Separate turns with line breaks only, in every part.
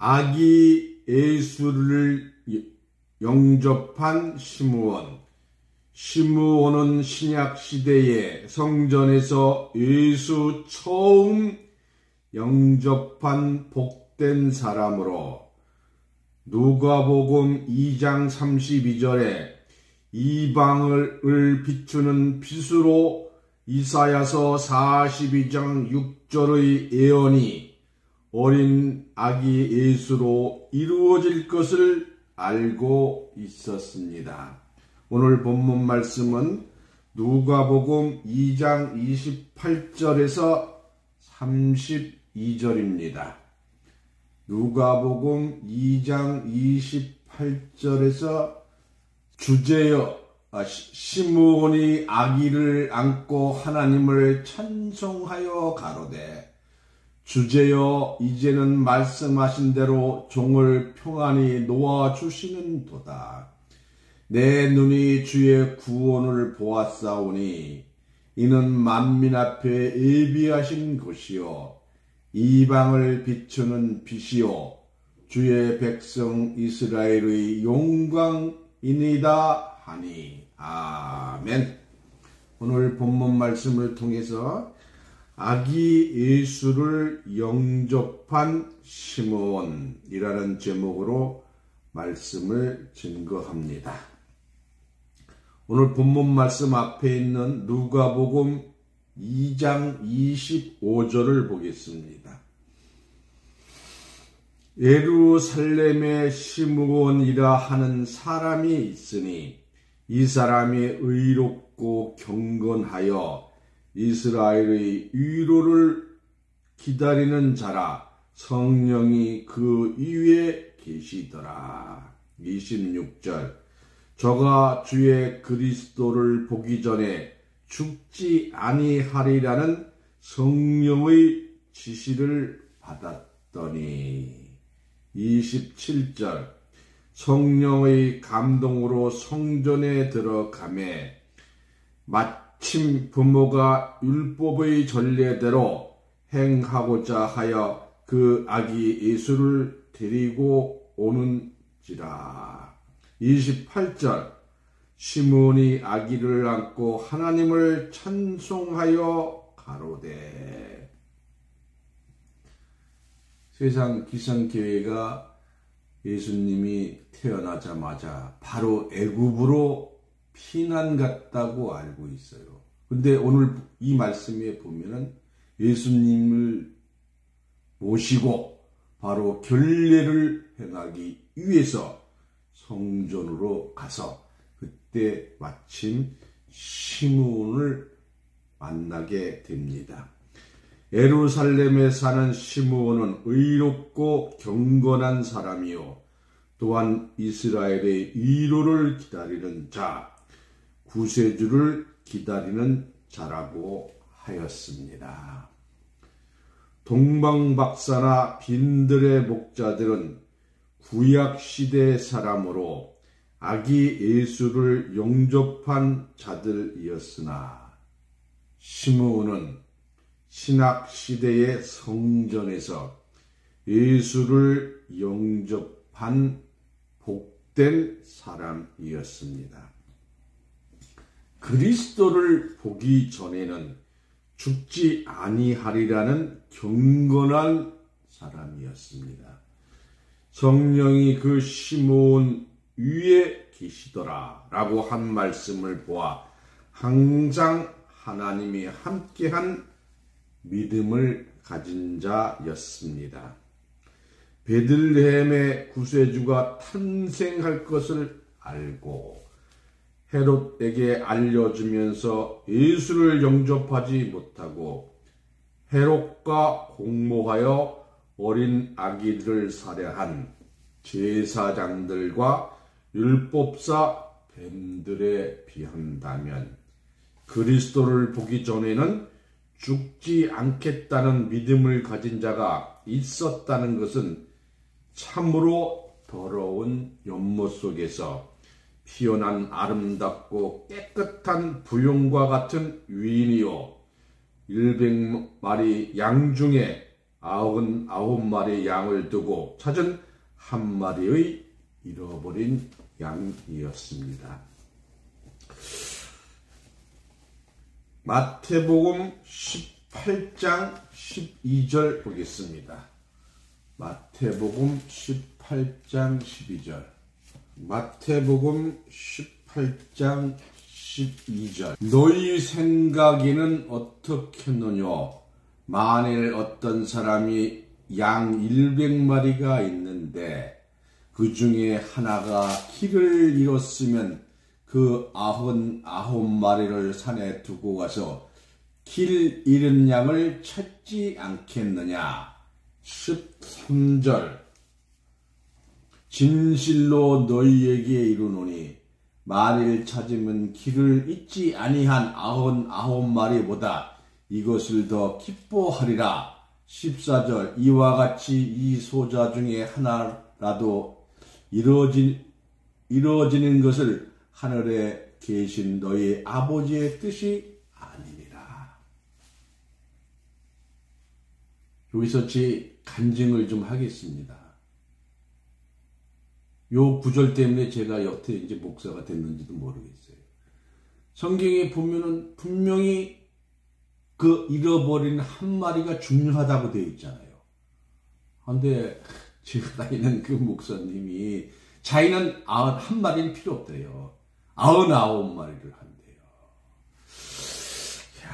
아기 예수를 영접한 시므온. 시므온은 신약시대에 성전에서 예수 처음 영접한 복된 사람으로 누가복음 2장 32절에 이방을 비추는 빛으로 이사야서 42장 6절의 예언이 어린 아기 예수로 이루어질 것을 알고 있었습니다. 오늘 본문 말씀은 누가복음 2장 28절에서 32절입니다. 누가복음 2장 28절에서 주제여 시므온이 아기를 안고 하나님을 찬송하여 가로되 주제여 이제는 말씀하신 대로 종을 평안히 놓아주시는도다. 내 눈이 주의 구원을 보았사오니 이는 만민 앞에 예비하신 것이요 이방을 비추는 빛이요 주의 백성 이스라엘의 영광이니이다 하니. 아멘. 오늘 본문 말씀을 통해서 아기 예수를 영접한 시므온이라는 제목으로 말씀을 증거합니다. 오늘 본문 말씀 앞에 있는 누가복음 2장 25절을 보겠습니다. 예루살렘에 시므온이라 하는 사람이 있으니 이 사람이 의롭고 경건하여 이스라엘의 위로를 기다리는 자라. 성령이 그 위에 계시더라. 26절 저가 주의 그리스도를 보기 전에 죽지 아니하리라는 성령의 지시를 받았더니. 27절 성령의 감동으로 성전에 들어가매 마침 부모가 율법의 전례대로 행하고자 하여 그 아기 예수를 데리고 오는지라. 28절 시므온이 아기를 안고 하나님을 찬송하여 가로되. 세상 기성교회가 예수님이 태어나자마자 바로 애굽으로 피난 갔다고 알고 있어요. 근데 오늘 이 말씀에 보면은 예수님을 모시고 바로 결례를 행하기 위해서 성전으로 가서 그때 마침 시므온을 만나게 됩니다. 예루살렘에 사는 시므온은 의롭고 경건한 사람이요 또한 이스라엘의 위로를 기다리는 자, 구세주를 기다리는 자라고 하였습니다. 동방박사나 빈들의 목자들은 구약시대 사람으로 아기 예수를 영접한 자들이었으나 시므온은 신약시대의 성전에서 예수를 영접한 복된 사람이었습니다. 그리스도를 보기 전에는 죽지 아니하리라는 경건한 사람이었습니다. 성령이 그 시므온 위에 계시더라 라고 한 말씀을 보아 항상 하나님이 함께한 믿음을 가진 자였습니다. 베들레헴의 구세주가 탄생할 것을 알고 헤롯에게 알려주면서 예수를 영접하지 못하고 헤롯과 공모하여 어린 아기들을 살해한 제사장들과 율법사 뱀들에 비한다면 그리스도를 보기 전에는 죽지 않겠다는 믿음을 가진 자가 있었다는 것은 참으로 더러운 연못 속에서 피어난 아름답고 깨끗한 부용과 같은 위인이요 100마리 양 중에 99마리 양을 두고 찾은 한 마리의 잃어버린 양이었습니다. 마태복음 18장 12절 보겠습니다. 마태복음 18장 12절. 마태복음 18장 12절. 너희 생각에는 어떻겠느냐? 만일 어떤 사람이 양 100마리가 있는데 그 중에 하나가 길을 잃었으면 그 99마리를 산에 두고 가서 길 잃은 양을 찾지 않겠느냐. 13절. 진실로 너희에게 이르노니 만일 찾으면 길을 잊지 아니한 99마리보다 이것을 더 기뻐하리라. 14절. 이와 같이 이 소자 중에 하나라도 이루어지는 것을 하늘에 계신 너희 아버지의 뜻이 아니니라. 여기서 제 간증을 좀 하겠습니다. 요 구절 때문에 제가 여태 이제 목사가 됐는지도 모르겠어요. 성경에 보면은 분명히 그 잃어버린 한 마리가 중요하다고 되어 있잖아요. 그런데 제가 다니는 그 목사님이 자기는 한 마리는 필요 없대요. 99마리를 한대요. 이야,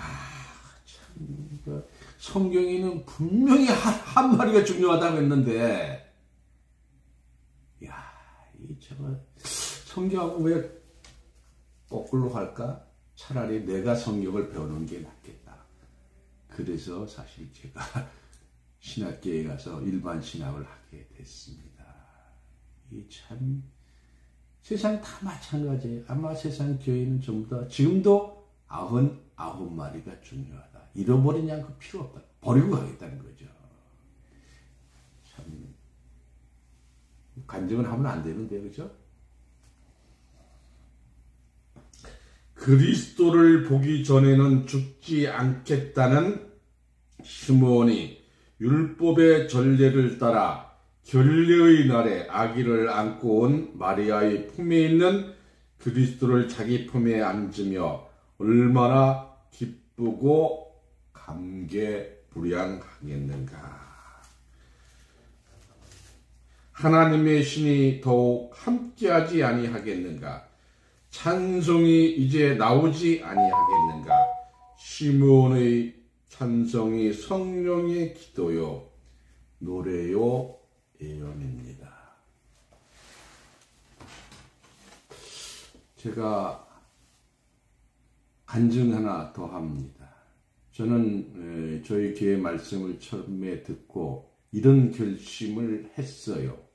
참, 성경에는 분명히 한 마리가 중요하다고 했는데, 제가 성경하고 왜 거꾸로 할까? 차라리 내가 성경을 배우는 게 낫겠다. 그래서 사실 제가 신학교에 가서 일반 신학을 하게 됐습니다. 이 참 세상 다 마찬가지예요. 아마 세상 교회는 전부 다 지금도 99마리가 중요하다. 잃어버린 양 그 필요 없다. 버리고 가겠다는 거죠. 참 간증을 하면 안 되는데, 그죠? 그리스도를 보기 전에는 죽지 않겠다는 시므온이 율법의 전례를 따라 결례의 날에 아기를 안고 온 마리아의 품에 있는 그리스도를 자기 품에 앉으며 얼마나 기쁘고 감개무량하겠는가. 하나님의 신이 더욱 함께하지 아니하겠는가? 찬송이 이제 나오지 아니하겠는가? 시므온의 찬송이 성령의 기도요, 노래요, 예언입니다. 제가 간증 하나 더 합니다. 저는 저희 교회 말씀을 처음에 듣고 이런 결심을 했어요.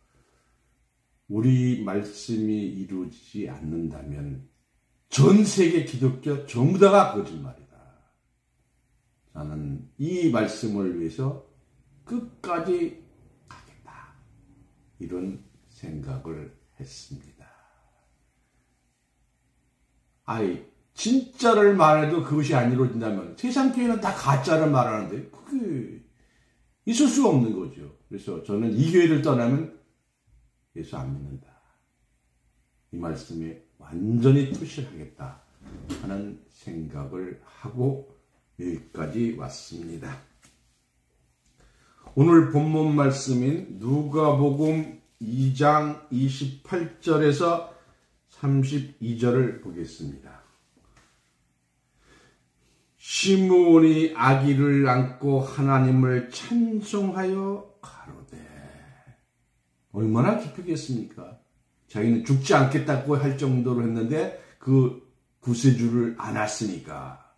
우리 말씀이 이루어지지 않는다면 전 세계 기독교 전부 다가 거짓말이다. 나는 이 말씀을 위해서 끝까지 가겠다. 이런 생각을 했습니다. 진짜를 말해도 그것이 안 이루어진다면 세상 교회는 다 가짜를 말하는데 그게 있을 수가 없는 거죠. 그래서 저는 이 교회를 떠나면 예수 안 믿는다. 이 말씀에 완전히 투실하겠다 하는 생각을 하고 여기까지 왔습니다. 오늘 본문 말씀인 누가복음 2장 28절에서 32절을 보겠습니다. 시므온이 아기를 안고 하나님을 찬송하여 가로되. 얼마나 기쁘겠습니까? 자기는 죽지 않겠다고 할 정도로 했는데 그 구세주를 안았으니까.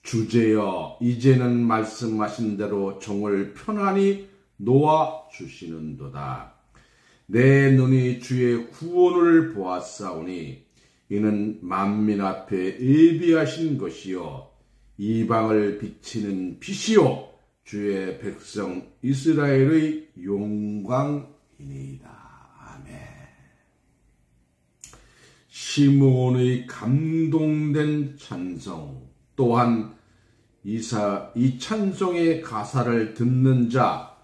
주제여, 이제는 말씀하신 대로 종을 편안히 놓아 주시는도다. 내 눈이 주의 구원을 보았사오니 이는 만민 앞에 예비하신 것이요 이방을 비치는 빛이요 주의 백성 이스라엘의 영광이니이다. 아멘. 시므온의 감동된 찬송, 또한 이 찬송의 가사를 듣는 자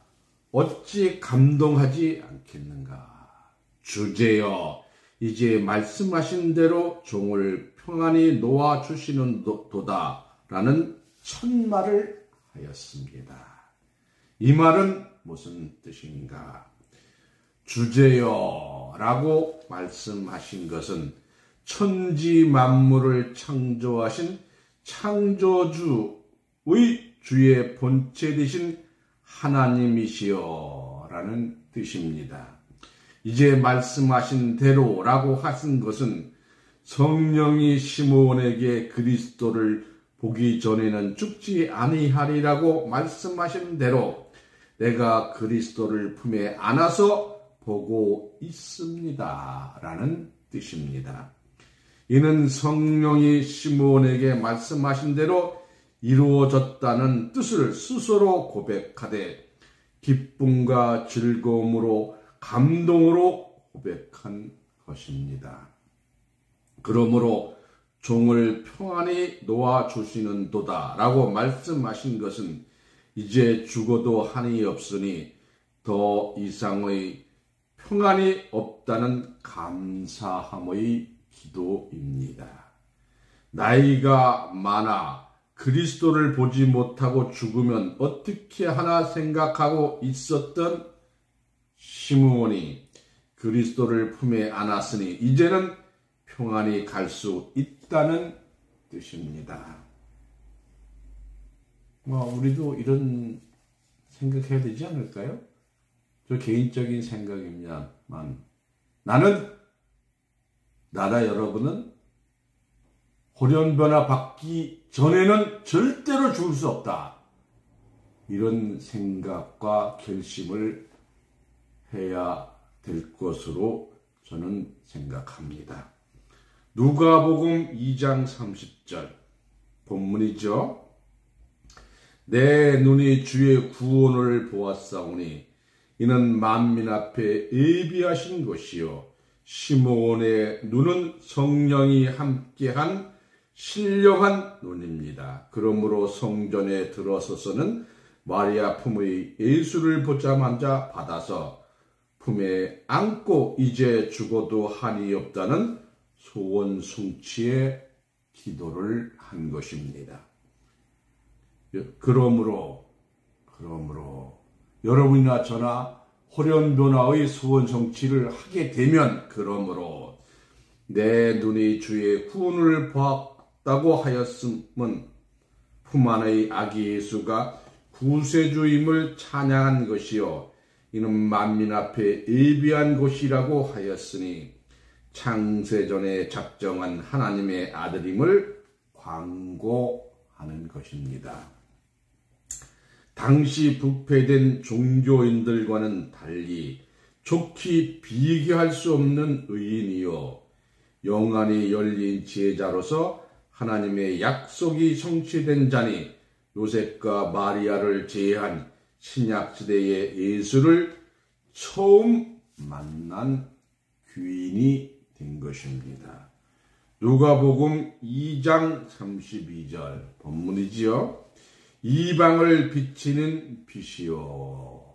어찌 감동하지 않겠는가. 주제여 이제 말씀하신 대로 종을 평안히 놓아주시는 도다 라는 첫말을 하였습니다. 이 말은 무슨 뜻인가? 주제여 라고 말씀하신 것은 천지 만물을 창조하신 창조주의 주의 본체 되신 하나님이시여 라는 뜻입니다. 이제 말씀하신 대로 라고 하신 것은 성령이 시므온에게 그리스도를 보기 전에는 죽지 아니하리라고 말씀하신 대로 내가 그리스도를 품에 안아서 보고 있습니다 라는 뜻입니다. 이는 성령이 시므온에게 말씀하신 대로 이루어졌다는 뜻을 스스로 고백하되 기쁨과 즐거움으로 감동으로 고백한 것입니다. 그러므로 종을 평안히 놓아주시는 도다 라고 말씀하신 것은 이제 죽어도 한이 없으니 더 이상의 평안이 없다는 감사함의 기도입니다. 나이가 많아 그리스도를 보지 못하고 죽으면 어떻게 하나 생각하고 있었던 시므온이 그리스도를 품에 안았으니 이제는 평안히 갈 수 있다는 뜻입니다. 우리도 이런 생각해야 되지 않을까요? 저 개인적인 생각입니다만 나라 여러분은 호련변화 받기 전에는 절대로 죽을 수 없다. 이런 생각과 결심을 해야 될 것으로 저는 생각합니다. 누가복음 2장 30절 본문이죠. 내 눈이 주의 구원을 보았사오니 이는 만민 앞에 예비하신 것이요 시므온의 눈은 성령이 함께한 신령한 눈입니다. 그러므로 성전에 들어서서는 마리아 품의 예수를 보자마자 받아서 품에 안고 이제 죽어도 한이 없다는 소원 성취의 기도를 한 것입니다. 그러므로 여러분이나 저나 호련변화의 소원 성취를 하게 되면 그러므로 내 눈이 주의 구원을 보았다고 하였음은 품 안의 아기 예수가 구세주임을 찬양한 것이요 이는 만민 앞에 예비한 것이라고 하였으니 창세전에 작정한 하나님의 아들임을 광고하는 것입니다. 당시 부패된 종교인들과는 달리 좋게 비교할 수 없는 의인이요 영안이 열린 지혜자로서 하나님의 약속이 성취된 자니 요셉과 마리아를 제외한 신약시대의 예수를 처음 만난 귀인이 된 것입니다. 누가복음 2장 32절 본문이지요. 이방을 비치는 빛이요.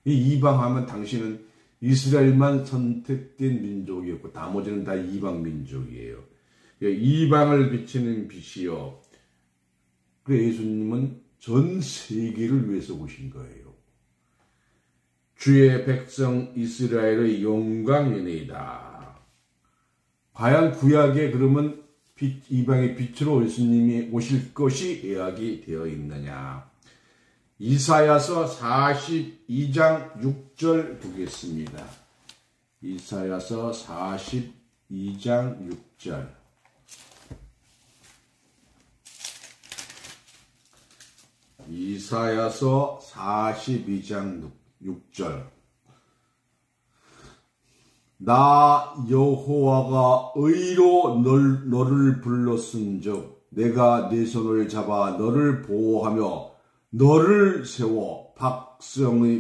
이 이방하면 당신은 이스라엘만 선택된 민족이었고 나머지는 다 이방 민족이에요. 이방을 비치는 빛이요. 그래서 예수님은 전 세계를 위해서 오신 거예요. 주의 백성 이스라엘의 영광이니이다. 과연 구약에 그러면 이방의 빛으로 예수님이 오실 것이 예약이 되어 있느냐. 이사야서 42장 6절 보겠습니다. 이사야서 42장 6절. 이사야서 42장 6절. 나 여호와가 의로 너를 불렀은즉 내가 네 손을 잡아 너를 보호하며 너를 세워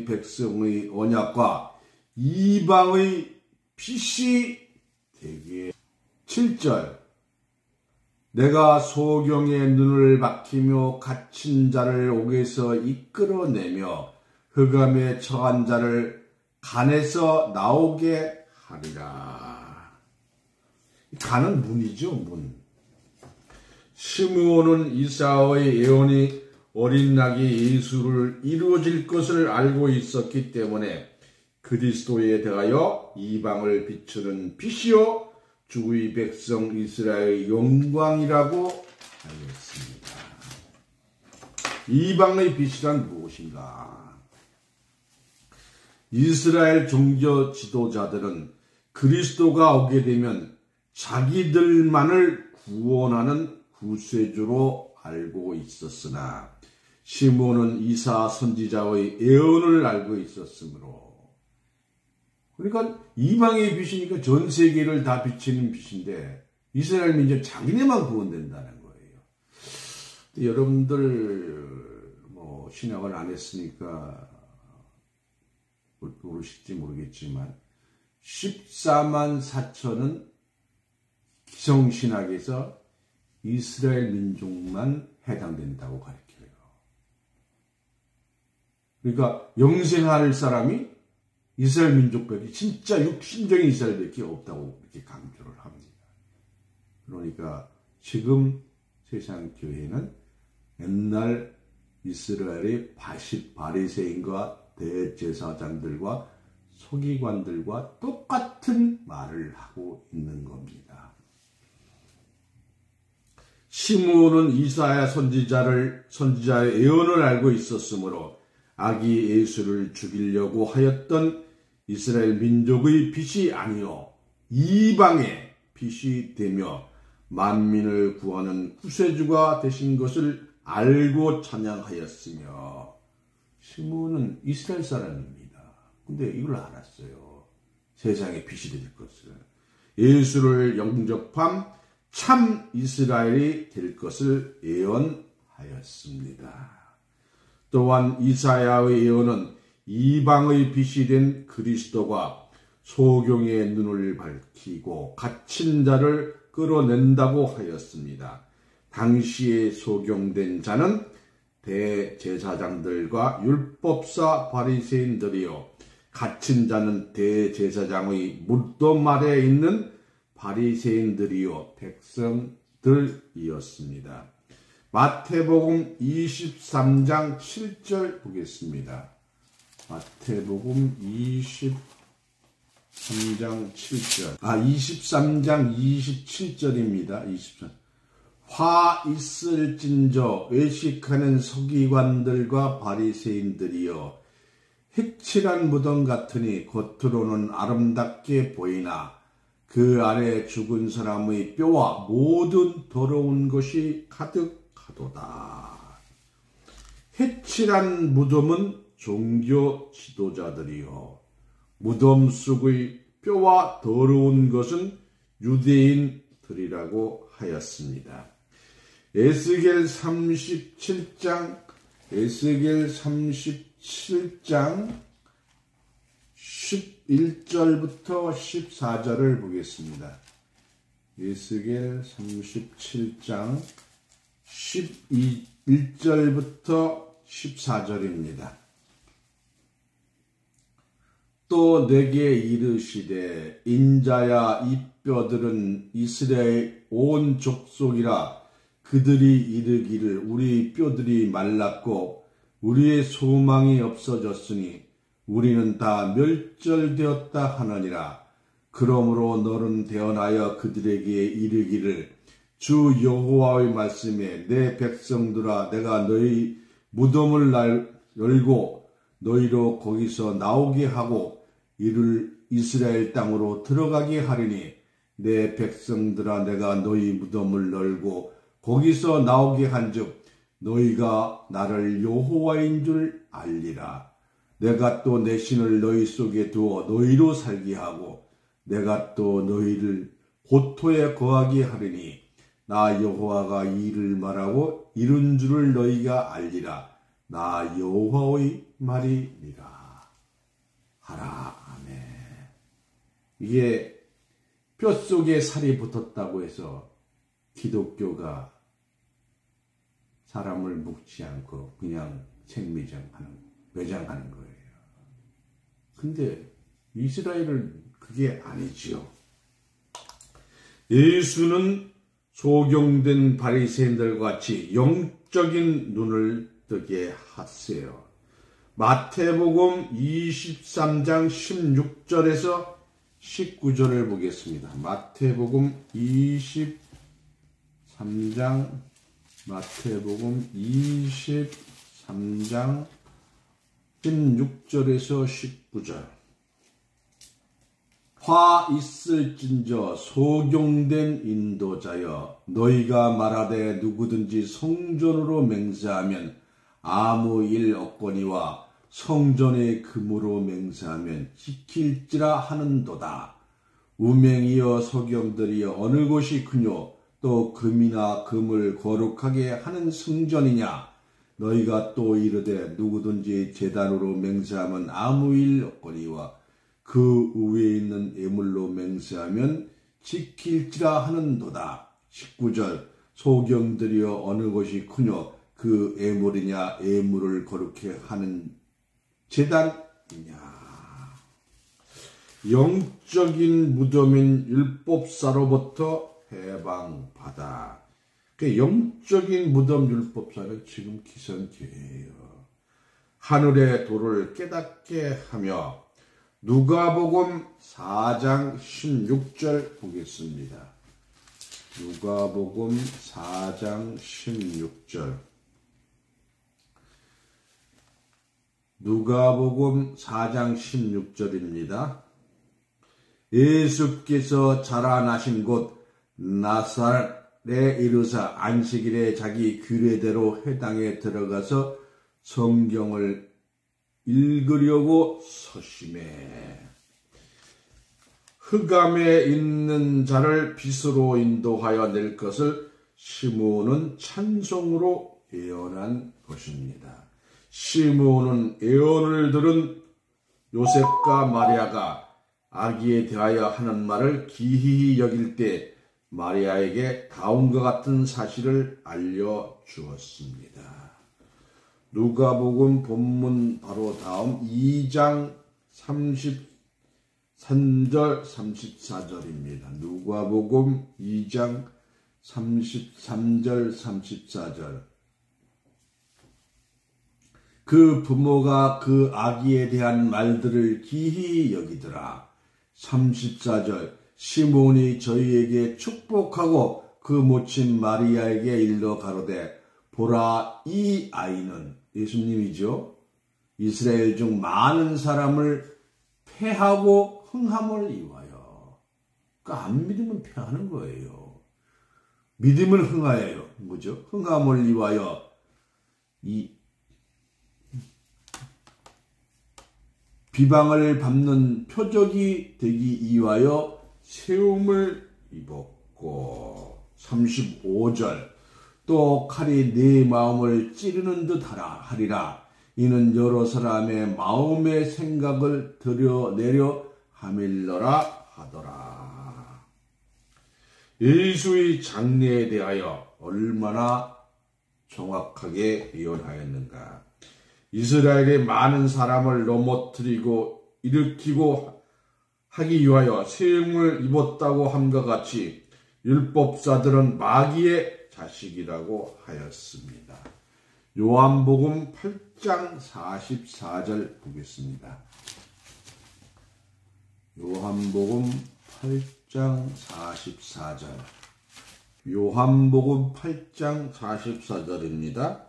백성의 언약과 이방의 빛이 되게. 7절. 내가 소경의 눈을 박히며 갇힌 자를 옥에서 이끌어내며 흑암에 처한 자를 간에서 나오게 하리라. 간은 문이죠, 문. 시므온은 이사야의 예언이 어린 낙이 예수를 이루어질 것을 알고 있었기 때문에 그리스도에 대하여 이방을 비추는 빛이요 주의 백성 이스라엘의 영광이라고 하였습니다. 이방의 빛이란 무엇인가? 이스라엘 종교 지도자들은 그리스도가 오게 되면 자기들만을 구원하는 구세주로 알고 있었으나 시므온은 이사 선지자의 예언을 알고 있었으므로, 그러니까 이방의 빛이니까 전 세계를 다 비치는 빛인데 이스라엘 민족 자기네만 구원된다는 거예요. 여러분들 뭐 신학을 안 했으니까 모르실지 모르겠지만 14만 4천은 기성신학에서 이스라엘 민족만 해당된다고 가르쳐요. 그러니까 영생할 사람이 이스라엘 민족밖에, 진짜 육신적인 이스라엘밖에 없다고 이렇게 강조를 합니다. 그러니까 지금 세상 교회는 옛날 이스라엘의 바리새인과 대제사장들과 서기관들과 똑같은 말을 하고 있는 겁니다. 시므온은 이사야 선지자의 예언을 알고 있었으므로 아기 예수를 죽이려고 하였던 이스라엘 민족의 빛이 아니요 이방의 빛이 되며 만민을 구하는 구세주가 되신 것을 알고 찬양하였으며, 시므온은 이스라엘 사람입니다. 근데 이걸 알았어요. 세상의 빛이 될 것을, 예수를 영접한 참 이스라엘이 될 것을 예언하였습니다. 또한 이사야의 예언은 이방의 빛이 된 그리스도가 소경의 눈을 밝히고 갇힌 자를 끌어낸다고 하였습니다. 당시에 소경된 자는 대제사장들과 율법사 바리새인들이요 갇힌 자는 대제사장의 무덤 아래에 있는 바리새인들이요 백성들이었습니다. 마태복음 23장 7절 보겠습니다. 마태복음 23장 7절. 23장 27절입니다. 23. 화 있을진저 외식하는 서기관들과 바리새인들이여 흑칠한 무덤 같으니 겉으로는 아름답게 보이나 그 아래 죽은 사람의 뼈와 모든 더러운 것이 가득하도다. 흑칠한 무덤은 종교 지도자들이요 무덤 속의 뼈와 더러운 것은 유대인들이라고 하였습니다. 에스겔 37장 11절부터 14절을 보겠습니다. 에스겔 37장 11절부터 14절입니다. 또 내게 이르시되 인자야 이 뼈들은 이스라엘 온 족속이라. 그들이 이르기를 우리 뼈들이 말랐고 우리의 소망이 없어졌으니 우리는 다 멸절되었다 하느니라. 그러므로 너는 대언하여 그들에게 이르기를 주 여호와의 말씀에 내 백성들아 내가 너희 무덤을 열고 너희로 거기서 나오게 하고 이를 이스라엘 땅으로 들어가게 하리니 내 백성들아 내가 너희 무덤을 열고 거기서 나오게 한즉 너희가 나를 여호와인 줄 알리라. 내가 또 내 신을 너희 속에 두어 너희로 살게 하고 내가 또 너희를 고토에 거하게 하리니 나 여호와가 이 일을 말하고 이룬 줄을 너희가 알리라. 나 여호와의 말이니라 하라. 아멘. 이게 뼛속에 살이 붙었다고 해서 기독교가 사람을 묶지 않고 그냥 매장하는 거예요. 근데 이스라엘은 그게 아니지요. 예수는 소경된 바리새인들과 같이 영적인 눈을 뜨게 하세요. 마태복음 23장 16절에서 19절을 보겠습니다. 마태복음 23장 16절에서 19절. 화 있을진저 소경된 인도자여, 너희가 말하되 누구든지 성전으로 맹세하면 아무 일 없거니와 성전의 금으로 맹세하면 지킬지라 하는도다. 우맹이여 소경들이여, 어느 곳이 크뇨? 또 금이나 금을 거룩하게 하는 성전이냐? 너희가 또 이르되 누구든지 제단으로 맹세하면 아무 일 없거니와 그 위에 있는 예물로 맹세하면 지킬지라 하는도다. 19절. 소경들이여, 어느 곳이 크뇨? 그 예물이냐? 예물을 거룩해 하는 제단이냐? 영적인 무덤인 율법사로부터 해방받아. 그 영적인 무덤 율법사는 지금 기성교회예요. 하늘의 도를 깨닫게 하며. 누가복음 4장 16절 보겠습니다. 누가복음 4장 16절. 누가복음 4장 16절입니다. 예수께서 자라나신 곳 나사렛에 이르사 안식일에 자기 규례대로 회당에 들어가서 성경을 읽으려고 서심해. 흑암에 있는 자를 빛으로 인도하여 낼 것을 시므온은 찬송으로 예언한 것입니다. 시므온은 예언을 들은 요셉과 마리아가 아기에 대하여 하는 말을 기이히 여길 때 마리아에게 다음과 같은 사실을 알려주었습니다. 누가복음 본문 바로 다음 2장 33절 34절입니다. 누가복음 2장 33절 34절. 그 부모가 그 아기에 대한 말들을 기이히 여기더라. 34절. 시몬이 저희에게 축복하고 그 모친 마리아에게 일러 가로되, 보라, 이 아이는, 예수님이죠, 이스라엘 중 많은 사람을 패하고 흥함을 이와요. 그러니까 안 믿으면 패하는 거예요. 믿음을 흥하여요. 뭐죠? 흥함을 이와여 이 비방을 밟는 표적이 되기 이와여 세움을 입었고. 35절. 또 칼이 네 마음을 찌르는 듯 하리라. 이는 여러 사람의 마음의 생각을 드러내려 함일러라 하더라. 예수의 장래에 대하여 얼마나 정확하게 예언하였는가. 이스라엘의 많은 사람을 넘어뜨리고 일으키고 하기 위하여 세움을 입었다고 함과 같이 율법사들은 마귀의 자식이라고 하였습니다. 요한복음 8장 44절 보겠습니다. 요한복음 8장 44절. 요한복음 8장 44절입니다.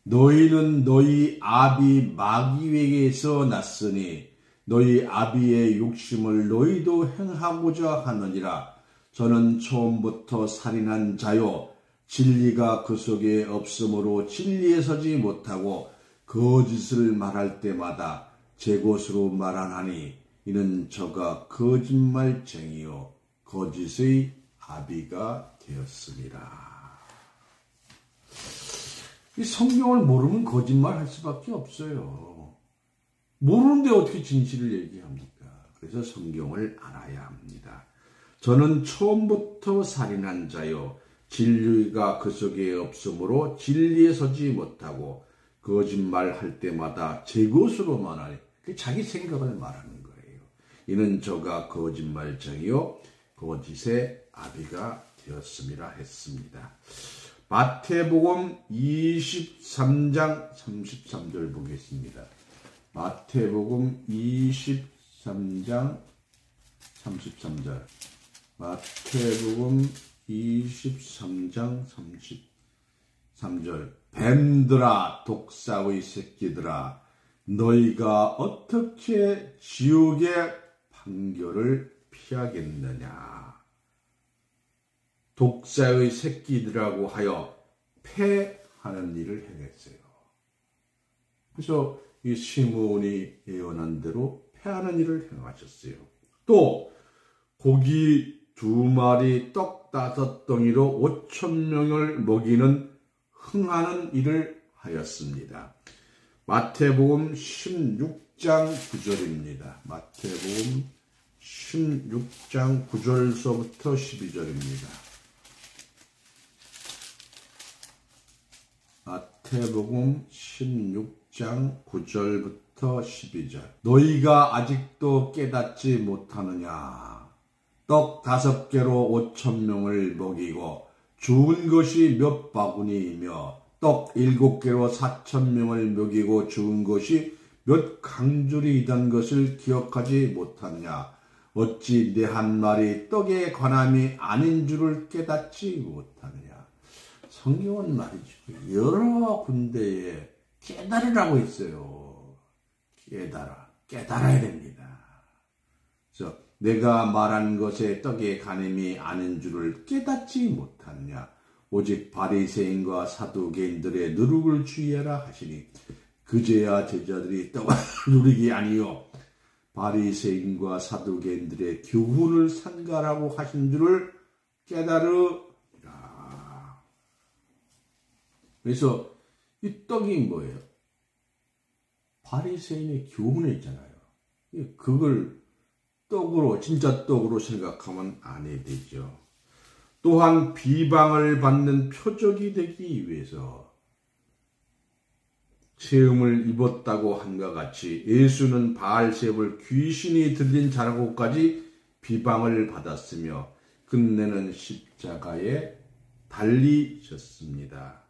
너희는 너희 아비 마귀에게서 났으니 너희 아비의 욕심을 너희도 행하고자 하느니라. 저는 처음부터 살인한 자요, 진리가 그 속에 없으므로 진리에 서지 못하고 거짓을 말할 때마다 제 것으로 말하나니 이는 저가 거짓말쟁이요 거짓의 아비가 되었습니다. 이 성경을 모르면 거짓말 할 수밖에 없어요. 모르는데 어떻게 진실을 얘기합니까? 그래서 성경을 알아야 합니다. 저는 처음부터 살인한 자요, 진리가 그 속에 없으므로 진리에 서지 못하고 거짓말할 때마다 제 것으로만 하니 자기 생각을 말하는 거예요. 이는 저가 거짓말쟁이요 거짓의 아비가 되었음이라 했습니다. 마태복음 23장 33절 보겠습니다. 마태복음 23장 33절. 마태복음 23장 33절. 뱀들아 독사의 새끼들아 너희가 어떻게 지옥의 판결을 피하겠느냐. 독사의 새끼들이라고 하여 패하는 일을 행했어요. 그래서 이 시므온이 예언한 대로 패하는 일을 행하셨어요. 또 고기 2마리 떡 5덩이로 5,000명을 먹이는 흥하는 일을 하였습니다. 마태복음 16장 9절입니다. 마태복음 16장 9절서부터 12절입니다. 마태복음 16장 9절부터 12절. 너희가 아직도 깨닫지 못하느냐. 떡 5개로 5,000명을 먹이고 죽은 것이 몇 바구니이며 떡 7개로 4,000명을 먹이고 죽은 것이 몇 강줄이던 것을 기억하지 못하느냐. 어찌 내 한 말이 떡에 관함이 아닌 줄을 깨닫지 못하느냐. 성경은 말이죠. 여러 군데에 깨달으라고 했어요. 깨달아야 됩니다. 그래서 내가 말한 것에 떡에 관함이 아닌 줄을 깨닫지 못하느냐. 오직 바리새인과 사두개인들의 누룩을 주의하라 하시니 그제야 제자들이 떡을 누리기 아니요 바리새인과 사두개인들의 교훈을 삼가라고 하신 줄을 깨달으라. 그래서 이 떡이 뭐예요? 바리새인의 교훈에 있잖아요. 그걸 떡으로 진짜 떡으로 생각하면 안 되죠. 또한 비방을 받는 표적이 되기 위해서 체험을 입었다고 한과 같이 예수는 바알세불 귀신이 들린 자라고까지 비방을 받았으며 끝내는 십자가에 달리셨습니다.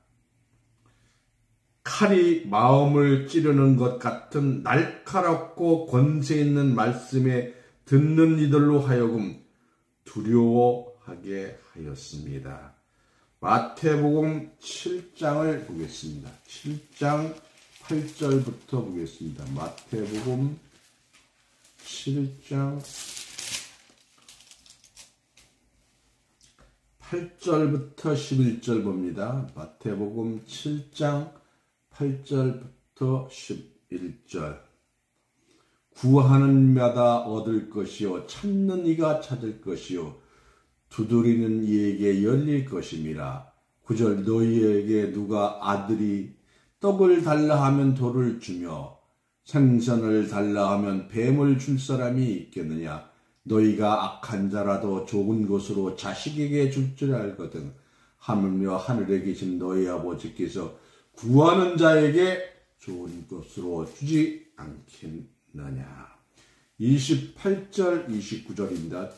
칼이 마음을 찌르는 것 같은 날카롭고 권세 있는 말씀에 듣는 이들로 하여금 두려워하게 하였습니다. 마태복음 7장을 보겠습니다. 7장 8절부터 보겠습니다. 마태복음 7장 8절부터 11절 봅니다. 마태복음 7장 8절부터 11절. 구하는 이마다 얻을 것이요 찾는 이가 찾을 것이요 두드리는 이에게 열릴 것임이라. 9절. 너희에게 누가 아들이 떡을 달라 하면 돌을 주며 생선을 달라 하면 뱀을 줄 사람이 있겠느냐. 너희가 악한 자라도 좋은 것으로 자식에게 줄 줄 알거든. 하물며 하늘에 계신 너희 아버지께서 구하는 자에게 좋은 것으로 주지 않겠느냐. 28절 29절입니다.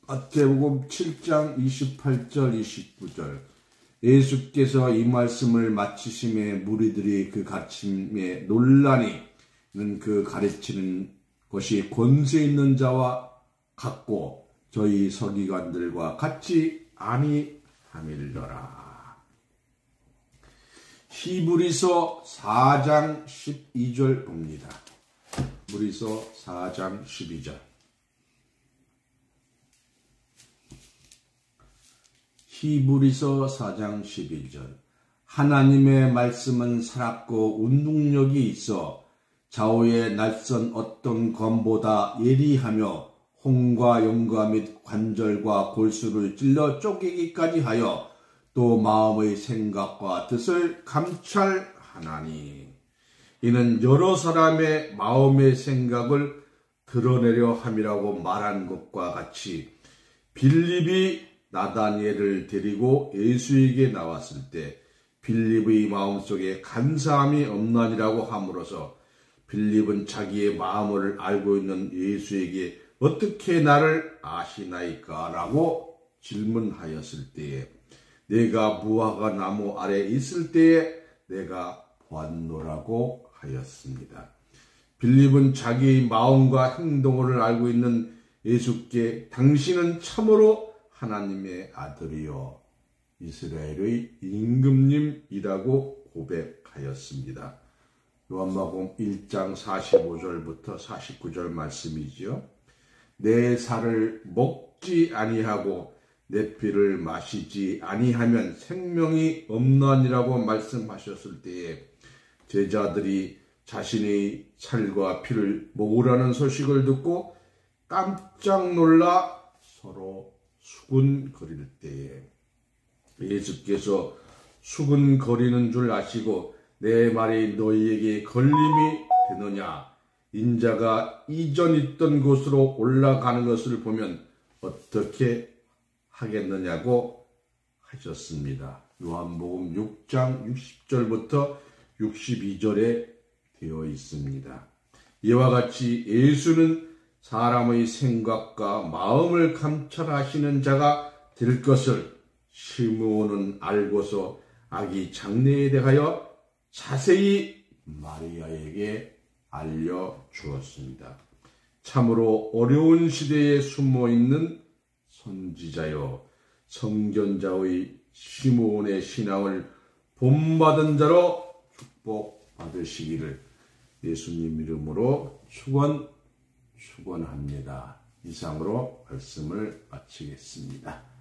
마태복음 7장 28절 29절. 예수께서 이 말씀을 마치심에 무리들이 그 가르침에 논란이 그 가르치는 것이 권세 있는 자와 같고 저희 서기관들과 같이 아니함일러라. 히브리서 4장 12절 봅니다. 히브리서 4장 12절. 히브리서 4장 12절. 하나님의 말씀은 살았고 운동력이 있어 좌우의 날선 어떤 검보다 예리하며 홍과 용과 및 관절과 골수를 찔러 쪼개기까지 하여 또 마음의 생각과 뜻을 감찰하나니. 이는 여러 사람의 마음의 생각을 드러내려 함이라고 말한 것과 같이 빌립이 나다니엘을 데리고 예수에게 나왔을 때 빌립의 마음속에 간사함이 없나니라고 함으로써 빌립은 자기의 마음을 알고 있는 예수에게 어떻게 나를 아시나이까? 라고 질문하였을 때에 내가 무화과 나무 아래 있을 때에 내가 보았노라고 하였습니다. 빌립은 자기의 마음과 행동을 알고 있는 예수께 당신은 참으로 하나님의 아들이요 이스라엘의 임금님이라고 고백하였습니다. 요한복음 1장 45절부터 49절 말씀이지요. 내 살을 먹지 아니하고 내 피를 마시지 아니하면 생명이 없나니라고 말씀하셨을 때에 제자들이 자신의 살과 피를 먹으라는 소식을 듣고 깜짝 놀라 서로 수군거릴 때에 예수께서 수군거리는 줄 아시고 내 말이 너희에게 걸림이 되느냐? 인자가 이전 있던 곳으로 올라가는 것을 보면 어떻게 하겠느냐고 하셨습니다. 요한복음 6장 60절부터 62절에 되어 있습니다. 이와 같이 예수는 사람의 생각과 마음을 감찰하시는 자가 될 것을 시므온은 알고서 아기 장래에 대하여 자세히 마리아에게 알려주었습니다. 참으로 어려운 시대에 숨어있는 선지자여 성견자의 시므온의 신앙을 본받은 자로 축복받으시기를 예수님 이름으로 축원합니다. 이상으로 말씀을 마치겠습니다.